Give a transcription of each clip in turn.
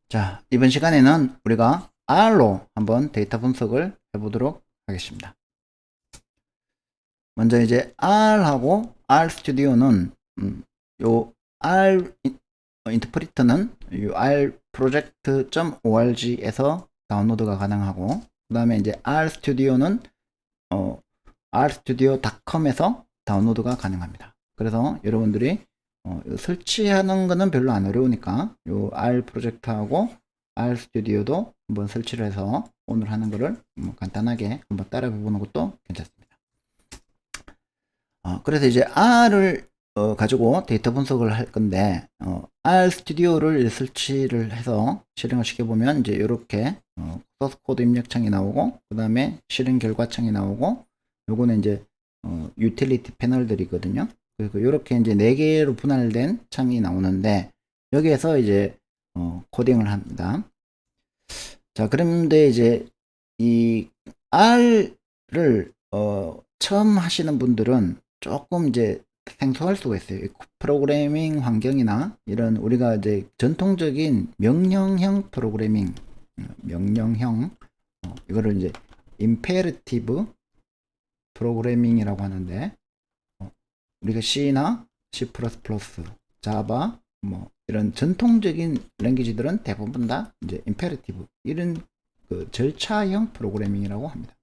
자, 이번 시간에는 우리가 R로 한번 데이터 분석을 해보도록 하겠습니다. 먼저 이제 R하고 RStudio는 요 R 인터프리터는 요 rproject.org에서 다운로드가 가능하고, 그 다음에 이제 RStudio는 rstudio.com에서 다운로드가 가능합니다. 그래서 여러분들이 설치하는 거는 별로 안 어려우니까 요 R 프로젝트하고 R 스튜디오도 한번 설치를 해서 오늘 하는 거를 간단하게 한번 따라해 보는 것도 괜찮습니다. 그래서 이제 R을 가지고 데이터 분석을 할 건데, R 스튜디오를 설치를 해서 실행을 시켜보면 이제 이렇게 소스 코드 입력창이 나오고, 그 다음에 실행 결과창이 나오고, 요거는 이제 유틸리티 패널들이거든요. 그리고 이렇게 이제 4개로 분할된 창이 나오는데, 여기에서 이제 코딩을 합니다. 자, 그런데 이제 이 R를 처음 하시는 분들은 조금 이제 생소할 수가 있어요. 프로그래밍 환경이나 이런 우리가 이제 전통적인 명령형 프로그래밍, 명령형 이거를 이제 임페러티브 프로그래밍이라고 하는데, 우리가 C나 C++, 자바 뭐 이런 전통적인 랭귀지들은 대부분 다 이제 임페러티브 이런 그 절차형 프로그래밍이라고 합니다.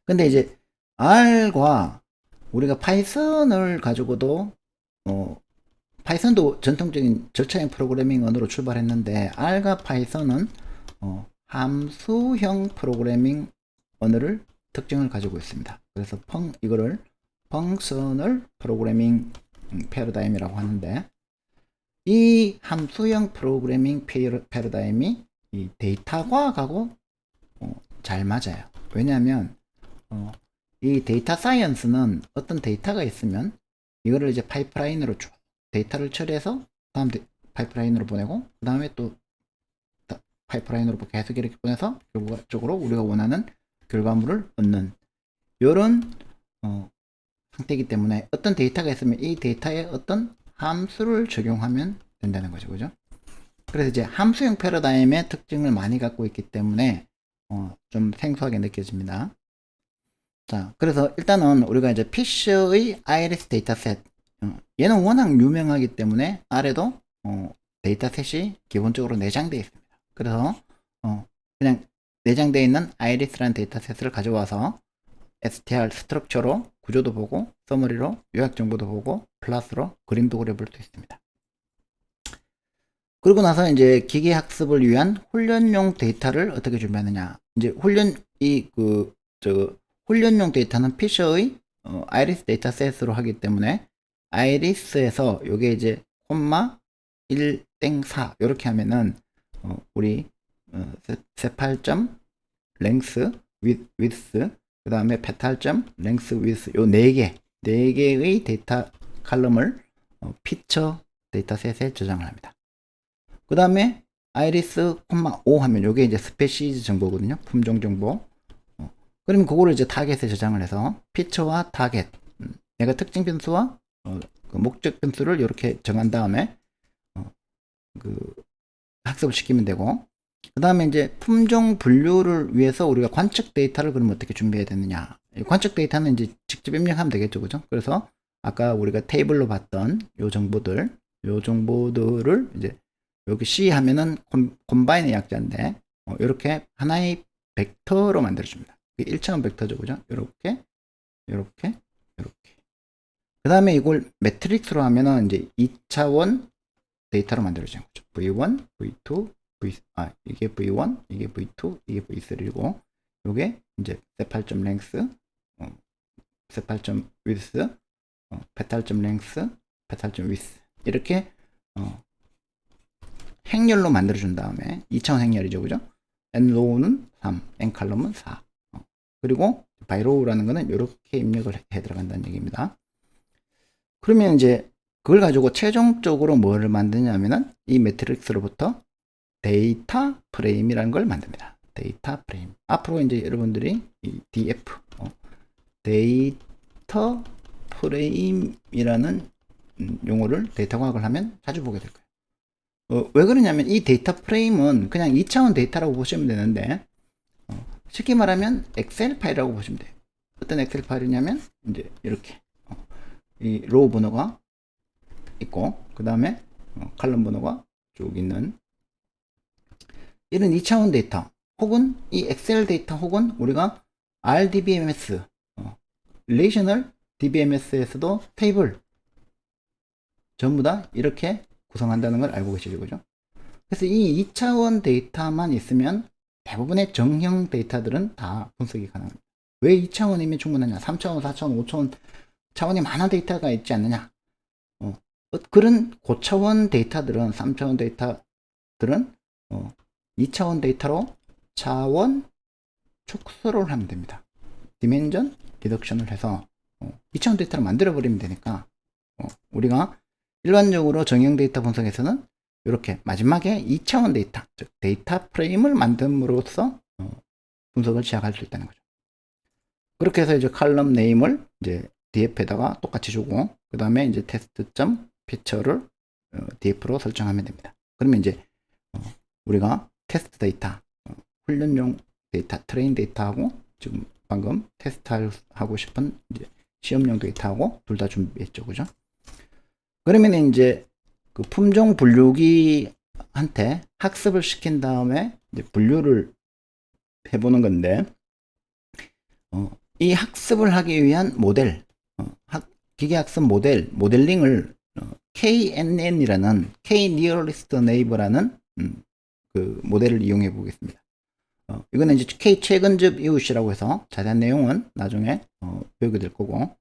근데 이제 R과 우리가 파이썬을 가지고도 파이썬도 전통적인 절차형 프로그래밍 언어로 출발했는데, R과 파이썬은 함수형 프로그래밍 언어를 특징을 가지고 있습니다. 그래서 이거를 펑셔널 프로그래밍 패러다임이라고 하는데, 이 함수형 프로그래밍 패러다임이 이 데이터 과학하고 잘 맞아요. 왜냐하면 이 데이터 사이언스는 어떤 데이터가 있으면 이거를 이제 파이프라인으로 쭉 데이터를 처리해서 다음 파이프라인으로 보내고, 그 다음에 또 파이프라인으로 계속 이렇게 보내서 결과적으로 우리가 원하는 결과물을 얻는 이런 상태이기 때문에, 어떤 데이터가 있으면 이 데이터에 어떤 함수를 적용하면 된다는 거죠. 그죠? 그래서 이제 함수형 패러다임의 특징을 많이 갖고 있기 때문에 좀 생소하게 느껴집니다. 자, 그래서 일단은 우리가 이제 피셔의 아이리스 데이터셋, 얘는 워낙 유명하기 때문에 아래도 데이터셋이 기본적으로 내장되어 있습니다. 그래서 그냥 내장되어 있는 아이리스라는 데이터셋을 가져와서 str 스트럭처로 구조도 보고, 서머리로 요약 정보도 보고, 플러스로 그림도 그려볼 수 있습니다. 그리고 나서 이제 기계 학습을 위한 훈련용 데이터를 어떻게 준비하느냐. 이제 훈련용 데이터는 피셔의 아이리스 데이터셋으로 하기 때문에, 아이리스에서 요게 이제 콤마 1땡4 이렇게 하면은 우리 세팔점 랭스 위스 그 다음에 페탈점 랭스 위스 요 4개의 데이터 칼럼을 피처 데이터셋에 저장을 합니다. 그 다음에 아이리스, 5 하면 요게 이제 스페시즈 정보거든요. 품종 정보. 그러면 그거를 이제 타겟에 저장을 해서 피처와 타겟, 내가 특징 변수와 그 목적 변수를 이렇게 정한 다음에 그 학습을 시키면 되고, 그 다음에 이제 품종 분류를 위해서 우리가 관측 데이터를 그럼 어떻게 준비해야 되느냐. 관측 데이터는 이제 직접 입력하면 되겠죠. 그죠? 그래서 아까 우리가 테이블로 봤던 요 정보들을 이제 여기 C 하면은 콤바인의 약자인데, 이렇게 하나의 벡터로 만들어줍니다. 1차원 벡터죠. 그죠? 이렇게. 그 다음에 이걸 매트릭스로 하면은 이제 2차원 데이터로 만들어지는 거죠. V1, V2, 이게 V1, 이게 V2, 이게 V3고, 요게 이제 세팔점 랭스, 세팔점 위스, 페탈점 랭스, 페탈점 위스. 이렇게, 행렬로 만들어준 다음에, 2차원 행렬이죠. 그죠? nrow는 3, ncolumn은 4. 그리고 byRow라는 거는 이렇게 입력을 해 들어간다는 얘기입니다. 그러면 이제 그걸 가지고 최종적으로 뭐를 만드냐면은 이 매트릭스로부터 데이터 프레임이라는 걸 만듭니다. 데이터 프레임. 앞으로 이제 여러분들이 이 DF, 데이터 프레임이라는 용어를 데이터 과학을 하면 자주 보게 될 거예요. 왜 그러냐면 이 데이터 프레임은 그냥 2차원 데이터라고 보시면 되는데, 쉽게 말하면 엑셀 파일이라고 보시면 돼요. 어떤 엑셀 파일이냐면 이제 이렇게 이 로우 번호가 있고, 그 다음에 칼럼 번호가 쭉 있는 이런 2차원 데이터, 혹은 이 엑셀 데이터, 혹은 우리가 RDBMS, Relational DBMS에서도 테이블 전부 다 이렇게 구성한다는 걸 알고 계시죠, 그죠? 그래서 이 2차원 데이터만 있으면 대부분의 정형 데이터들은 다 분석이 가능합니다. 왜 2차원이면 충분하냐? 3차원, 4차원, 5차원 차원이 많은 데이터가 있지 않느냐? 그런 고차원 데이터들은, 3차원 데이터들은 2차원 데이터로 차원 축소를 하면 됩니다. 디멘전 리덕션을 해서 2차원 데이터를 만들어 버리면 되니까, 우리가 일반적으로 정형 데이터 분석에서는 이렇게 마지막에 2차원 데이터, 즉 데이터 프레임을 만듦으로써 분석을 시작할 수 있다는 거죠. 그렇게 해서 이제 칼럼 네임을 이제 df에다가 똑같이 주고, 그 다음에 이제 테스트.점 피처를 df로 설정하면 됩니다. 그러면 이제 우리가 테스트 데이터, 훈련용 데이터, 트레인 데이터하고 지금 방금 테스트하고 싶은 이제 시험용 데이터하고 둘 다 준비했죠, 그죠? 그러면 이제 그 품종 분류기한테 학습을 시킨 다음에 이제 분류를 해보는 건데, 이 학습을 하기 위한 모델, 기계학습 모델링을 KNN이라는 K Nearest Neighbor라는 그 모델을 이용해 보겠습니다. 이거는 이제 K 최근접 이웃이라고 해서 자세한 내용은 나중에 배우게 될 거고,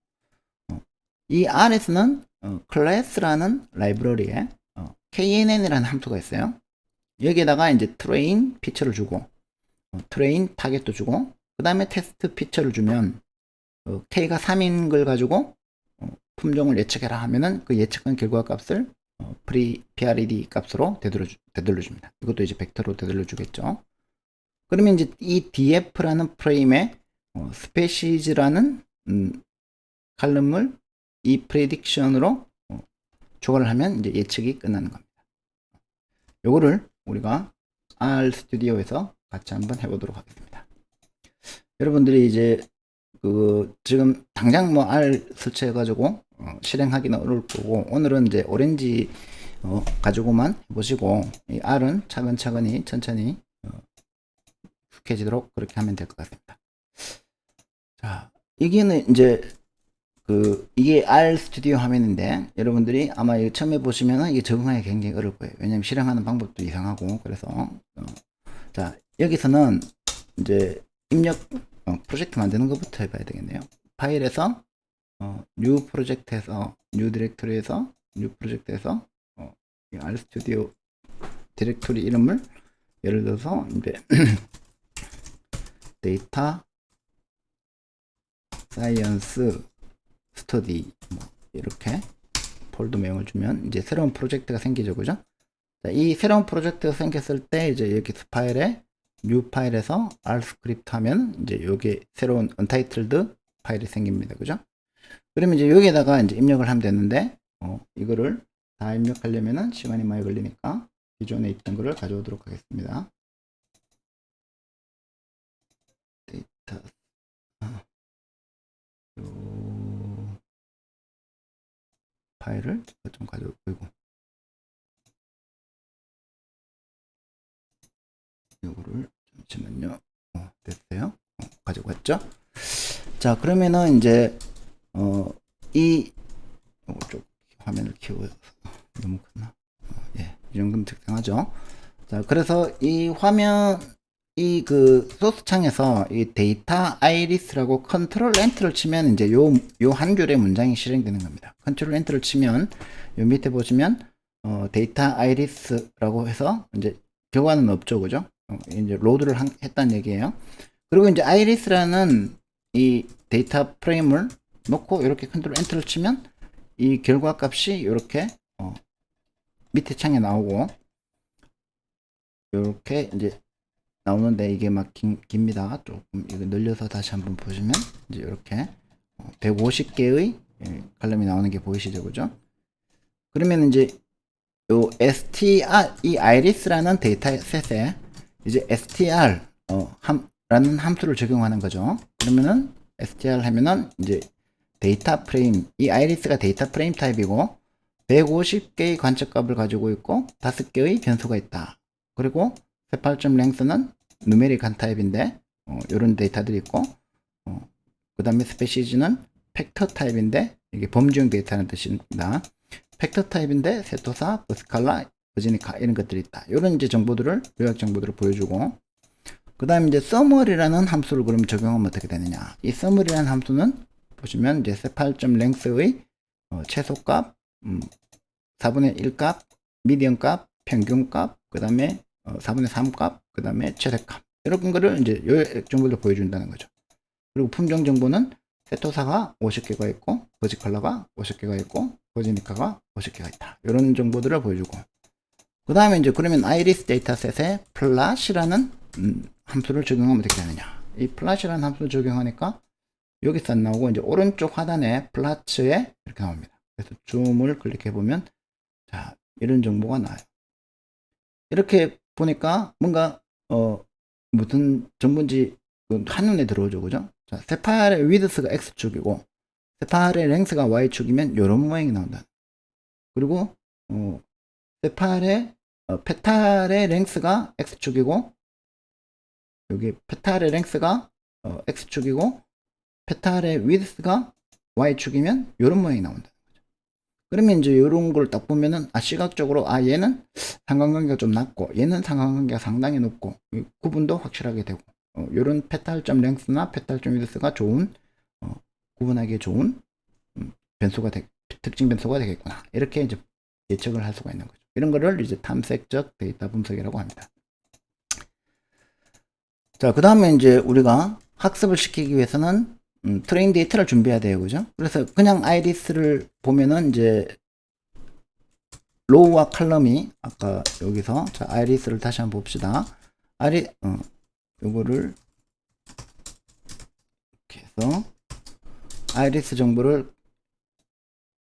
이 R에서는 클래스라는 라이브러리에 KNN이라는 함수가 있어요. 여기에다가 이제 트레인 피처를 주고, 트레인 타겟도 주고, 그 다음에 테스트 피처를 주면 K가 3인 걸 가지고 품종을 예측해라 하면은 그 예측한 결과 값을 PRED 값으로 되돌려 줍니다. 이것도 이제 벡터로 되돌려 주겠죠. 그러면 이제 이 df라는 프레임에 스페시즈라는 칼럼을 이 프레딕션으로 초과를 하면 이제 예측이 끝나는 겁니다. 요거를 우리가 R 스튜디오에서 같이 한번 해보도록 하겠습니다. 여러분들이 이제 지금 당장 뭐 R 설치해가지고 실행하기는 어려울 거고, 오늘은 이제 오렌지 가지고만 해보시고, 이 R은 차근차근히 천천히 익숙해지도록 그렇게 하면 될 것 같습니다. 자, 이게는 이제 이게 R 스튜디오 화면인데, 여러분들이 아마 이거 처음 해보시면은 이게 적응하기 굉장히 어려울 거예요. 왜냐면 실행하는 방법도 이상하고. 그래서 자, 여기서는 이제 입력 프로젝트 만드는 것부터 해봐야 되겠네요. 파일에서 뉴 프로젝트에서 뉴 디렉토리에서 뉴 프로젝트에서 R 스튜디오 디렉토리 이름을 예를 들어서 이제 데이터 사이언스 스터디 이렇게 폴더명을 주면 이제 새로운 프로젝트가 생기죠, 그죠? 자, 이 새로운 프로젝트가 생겼을 때 이제 여기 파일에 뉴 파일에서 R 스크립트 하면 이제 여기 새로운 untitled 파일이 생깁니다, 그죠? 그러면 이제 여기에다가 이제 입력을 하면 되는데, 이거를 다 입력하려면은 시간이 많이 걸리니까 기존에 있던 거를 가져오도록 하겠습니다. 데이터 파일을 좀 가져오고, 이거를 잠시만요. 됐어요. 가져갔죠? 자, 그러면은 이제 쪽 화면을 키워서 너무 크나? 예, 이 정도면 적당하죠. 자, 그래서 이 화면 소스 창에서 이 데이터 아이리스라고 컨트롤 엔터를 치면 이제 요 한 줄의 문장이 실행되는 겁니다. 컨트롤 엔터를 치면 요 밑에 보시면 데이터 아이리스라고 해서 이제 결과는 없죠, 그죠? 이제 로드를 했다는 얘기예요. 그리고 이제 아이리스라는 이 데이터 프레임을 놓고 이렇게 컨트롤 엔터를 치면 이 결과 값이 이렇게 밑에 창에 나오고, 이렇게 이제 나오는데 이게 막 깁니다. 조금 이거 늘려서 다시 한번 보시면 이제 이렇게 150개의 칼럼이 나오는 게 보이시죠, 그죠? 그러면 이제 요 str 이 iris라는 데이터셋에 이제 str 라는 함수를 적용하는 거죠. 그러면은 str 하면은 이제 데이터 프레임, 이 iris가 데이터 프레임 타입이고 150개의 관측값을 가지고 있고 5개의 변수가 있다. 그리고 sepal.length는 누메릭한 타입인데 이런 데이터들이 있고 그 다음에 스페시즈는 팩터 타입인데 이게 범주형 데이터라는 뜻입니다. 팩터 타입인데 세토사, 버스칼라, 버지니카 이런 것들이 있다. 이런 이제 정보들을 요약 정보들을 보여주고 그 다음에 이제 summary라는 함수를 그럼 적용하면 어떻게 되느냐. 이 summary라는 함수는 보시면 이제 sepal.length의 최소값, 4분의 1값, 미디언 값, 평균 값, 그 다음에 4분의 3 값, 그 다음에 최대값 이런 거를 이제 요약 정보를 보여준다는 거죠. 그리고 품종 정보는 세토사가 50개가 있고 버지컬러가 50개가 있고 버지니카가 50개가 있다. 이런 정보들을 보여주고 그 다음에 이제 그러면 아이리스 데이터셋에 플랫이라는 함수를 적용하면 어떻게 되느냐. 이 플랫이라는 함수를 적용하니까 여기서 안 나오고 이제 오른쪽 하단에 플랫에 이렇게 나옵니다. 그래서 줌을 클릭해 보면 자 이런 정보가 나와요. 이렇게 보니까 뭔가 무슨 정보인지 한눈에 들어오죠, 그죠? 자, 세팔의 위드스가 x축이고 세팔의 랭스가 y축이면 이런 모양이 나온다. 그리고 세팔의 페탈의 랭스가 x축이고 여기 페탈의 랭스가 x축이고 페탈의 위드스가 y축이면 이런 모양이 나온다. 그러면 이제 이런 걸 딱 보면은 시각적으로 얘는 상관관계가 좀 낮고 얘는 상관관계가 상당히 높고 구분도 확실하게 되고 이런 페탈점 랭스나 페탈점 위드스가 좋은 구분하기 좋은 변수가 특징 변수가 되겠구나. 이렇게 이제 예측을 할 수가 있는 거죠. 이런 거를 이제 탐색적 데이터 분석이라고 합니다. 자, 그 다음에 이제 우리가 학습을 시키기 위해서는 트레인 데이터를 준비해야 돼요. 그죠? 그래서 그냥 아이리스를 보면은 이제 로우와 칼럼이 아까 여기서 자, 아이리스를 다시 한번 봅시다. 요거를 이렇게 해서 아이리스 정보를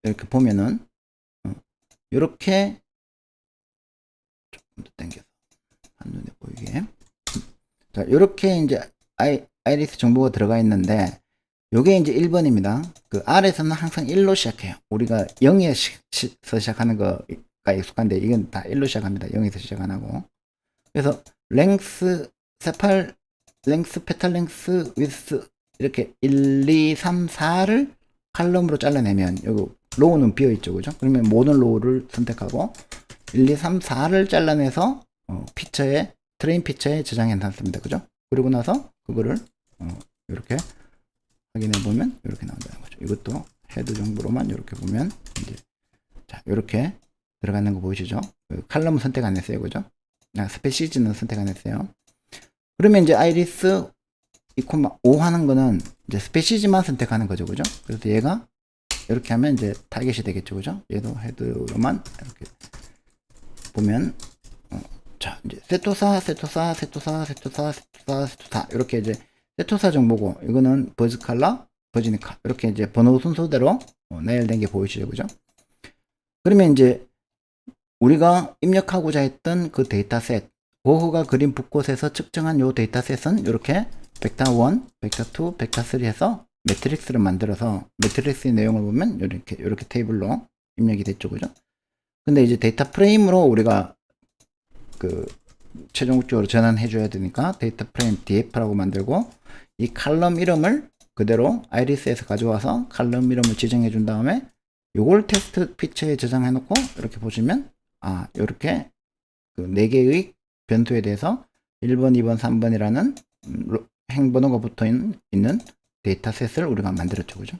이렇게 보면은 이렇게 조금 더 당겨서 한눈에 보이게 자, 이렇게 이제 아이리스 정보가 들어가 있는데 요게 이제 1번입니다. 그 R에서는 항상 1로 시작해요. 우리가 0에서 시작하는 거가 익숙한데 이건 다 1로 시작합니다. 0에서 시작 안 하고. 그래서 랭스, 세팔, 랭스, 페탈 랭스, 위스 이렇게 1, 2, 3, 4를 칼럼으로 잘라내면 여기 로우는 비어있죠. 그죠? 그러면 모든 로우를 선택하고 1, 2, 3, 4를 잘라내서 피처에 트레인 피처에 저장해 놨습니다. 그죠? 그리고 나서 그거를 이렇게 확인해 보면 이렇게 나온다는 거죠. 이것도 헤드 정보로만 이렇게 보면 이제 자 이렇게 들어가는 거 보이시죠? 칼럼은 선택 안 했어요, 그죠? 스페시즈는 선택 안 했어요. 그러면 이제 아이리스 2,5 하는 거는 이제 스페시즈만 선택하는 거죠, 그죠? 그래서 얘가 이렇게 하면 이제 타겟이 되겠죠, 그죠? 얘도 헤드로만 이렇게 보면 자 이제 세토사 이렇게 이제 세토사 정보고 이거는 버즈칼라, 버지니카 이렇게 이제 번호 순서대로 나열된 게 보이시죠, 그죠? 그러면 이제 우리가 입력하고자 했던 그 데이터셋 보호가 그린 붓곳에서 측정한 요 데이터셋은 이렇게 벡터 1, 벡터 2, 벡터 3 해서 매트릭스를 만들어서 매트릭스의 내용을 보면 이렇게 테이블로 입력이 됐죠, 그죠? 근데 이제 데이터 프레임으로 우리가 그 최종적으로 전환해 줘야 되니까 데이터 프레임 df라고 만들고 이 칼럼 이름을 그대로 아이리스에서 가져와서 칼럼 이름을 지정해 준 다음에 요걸 텍스트 피처에 저장해 놓고 이렇게 보시면 이렇게 그 4개의 변수에 대해서 1번, 2번, 3번이라는 행번호가 붙어 있는 데이터셋을 우리가 만들었죠, 그죠?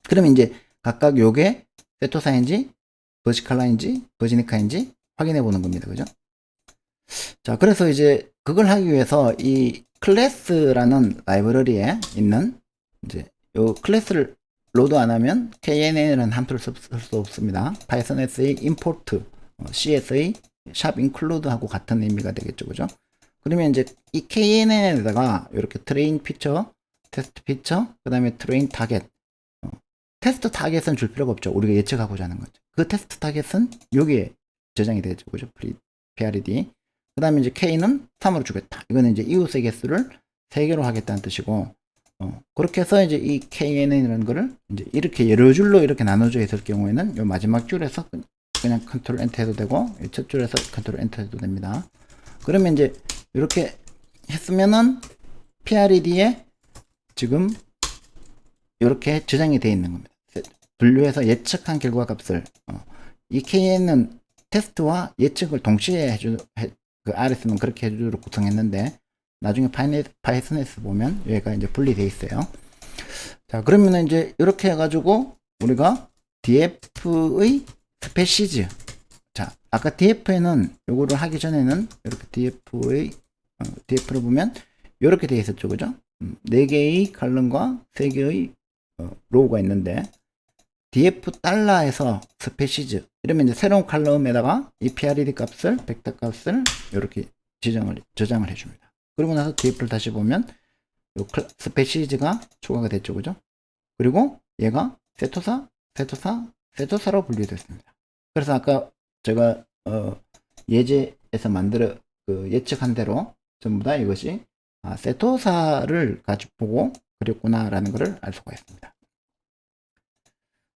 그러면 이제 각각 요게 세토사인지 버지칼라인지 버지니카인지 확인해 보는 겁니다, 그죠? 자, 그래서 이제 그걸 하기 위해서 이 클래스라는 라이브러리에 있는 이제 요 클래스를 로드 안 하면 KNN이라는 함수를 쓸 수 없습니다. 파이썬에서의 import, CS의 샵 include 하고 같은 의미가 되겠죠, 그죠? 그러면 이제 이 KNN에다가 이렇게 트레인 피처, 테스트 피처, 그 다음에 트레인 타겟, 테스트 타겟은 줄 필요가 없죠. 우리가 예측하고자 하는 거죠. 그 테스트 타겟은 여기에 저장이 되죠. 그죠? PRED. 그 다음에 이제 K는 3으로 주겠다. 이거는 이제 이웃의 개수를 3개로 하겠다는 뜻이고, 그렇게 해서 이제 이 KNN이라는 거를 이제 이렇게 여러 줄로 이렇게 나눠져 있을 경우에는 요 마지막 줄에서 그냥 컨트롤 엔터 해도 되고, 첫 줄에서 컨트롤 엔터 해도 됩니다. 그러면 이제 이렇게 했으면은 PRED에 지금 이렇게 저장이 되어 있는 겁니다. 분류해서 예측한 결과 값을, 이 KN은 테스트와 예측을 동시에 그 RS는 그렇게 해주도록 구성했는데, 나중에 파이썬에서 보면 얘가 이제 분리되어 있어요. 자, 그러면 이제 이렇게 해가지고 우리가 df의 스페시즈. 자, 아까 df에는 요거를 하기 전에는 이렇게 df를 보면 이렇게 되어 있었죠, 그죠? 4개의 칼럼과 3개의 로우가 있는데, df 달러에서 스페시즈 이러면 이제 새로운 칼럼에다가 이 PRED 값을, 벡터 값을 이렇게 저장을 해줍니다. 그리고 나서 df를 다시 보면 요 스페시즈가 추가가 됐죠, 그죠? 그리고 얘가 세토사로 분류됐습니다. 그래서 아까 제가 예제에서 예측한 대로 전부 다 이것이 세토사를 가지고 보고 그렸구나라는 것을 알 수가 있습니다.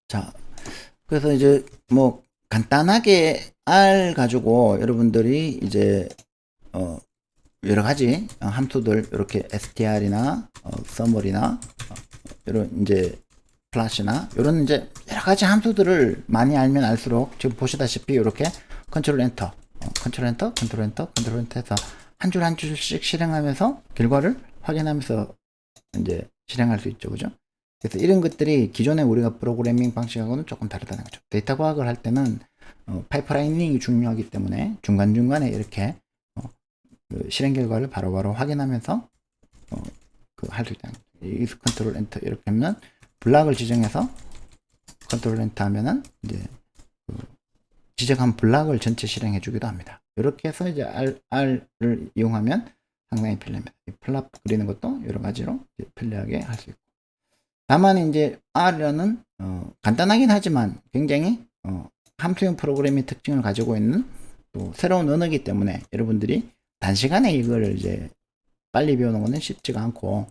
자, 그래서 이제 뭐 간단하게 R 가지고 여러분들이 이제 여러 가지 함수들 이렇게 str이나 summer이나 이런 이제 플러스나 이런 이제 여러 가지 함수들을 많이 알면 알수록 지금 보시다시피 이렇게 컨트롤 엔터 해서 한 줄 한 줄씩 실행하면서 결과를 확인하면서 이제 실행할 수 있죠, 그죠? 그래서 이런 것들이 기존에 우리가 프로그래밍 방식하고는 조금 다르다는 거죠. 데이터 과학을 할 때는 파이프라이닝이 중요하기 때문에 중간중간에 이렇게 그 실행 결과를 바로바로 확인하면서 할 수 있다는 거죠. if 컨트롤 엔터 이렇게 하면 블락을 지정해서 컨트롤 엔터 하면은 이제 지정한 블락을 전체 실행해 주기도 합니다. 이렇게 해서 이제 R을 이용하면 상당히 편리합니다. 플랍 그리는 것도 여러 가지로 편리하게 할 수 있고. 다만 이제 R이라는 간단하긴 하지만 굉장히 함수형 프로그래밍 특징을 가지고 있는 또 새로운 언어이기 때문에 여러분들이 단시간에 이걸 이제 빨리 배우는 것은 쉽지가 않고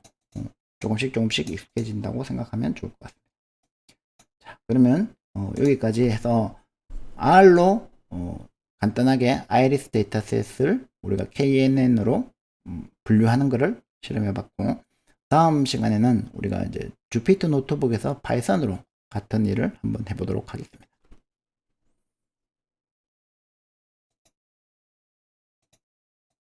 조금씩 익숙해진다고 생각하면 좋을 것 같습니다. 자, 그러면 여기까지 해서 R로 간단하게 아이리스 데이터셋을 우리가 KNN으로 분류하는 것을 실험해 봤고, 다음 시간에는 우리가 이제 주피터 노트북에서 파이썬으로 같은 일을 한번 해보도록 하겠습니다.